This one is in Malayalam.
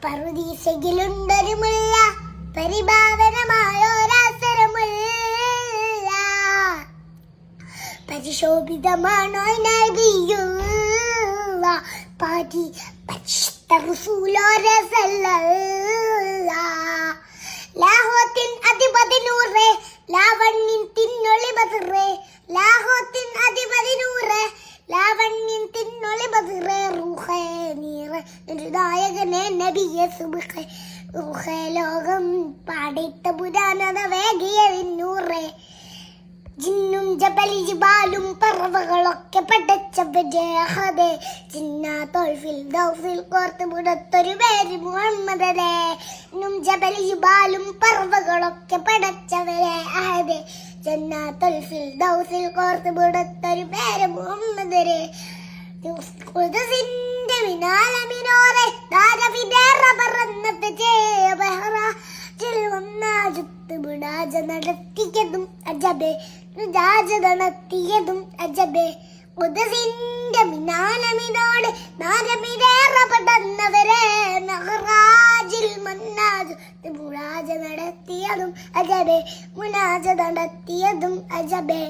പറുദീസയിലുണ്ടൊരു മുല്ല, പരിഭാവനമായൊരവസരമുള്ള പരിശോഭിതമാണോ നബിയുള്ള പാതി പരിശുദ്ധ റസൂലുള്ളാഹി സല്ലല്ലാഹു ലാഹോത്തിൻ അധിപതി നൂറേ ലാവണ്യൻ തിന്നൊളി ബദറേ ലാഹോത്തിൻ അധിപതി നൂറേ ലാവണ്യൻ തിന്നൊളി ബദറേ റൂഹേ നീറേ നായകനെ നബിയെ സുബ്ഹേ റൂഹേ ലോകം പാടിത്ത പുരാണത വേഗിയ വിന്നൂറേ ജിന്നും ജബലി ജിബാലും പറവകളൊക്കെ പടച്ചവരെ അഹദേ ജിന്നാത്തുൽ ഫിർദൗസിൽ കോർത്ത് മുടത്തൊരു പേര് മുഹമ്മദരെ ജിന്നും ജബലി ജിബാലും പറവകളൊക്കെ പടച്ചവരെ അഹദേ ജന്നാത്തുൽ ഫിർദൗസിൽ കോർത്ത് മുടത്തൊരു പേര് മുഹമ്മദരെ ഖുദ്സിന്റെ മിനാലമിനോരെ ദാരവിദേറ പറന്നത് ജേബഹറ മുനാജ നടത്തിയതും അജബേ നടത്തിയതും അജബേ ഖുദ്സിന്റെ മിനാലമിനോട് നാരമിരേറപ്പെടുന്നവരെ നഹറാജിൽ മുനാജ നടത്തിയതും അജബേ മുനാജ നടത്തിയതും അജബേ.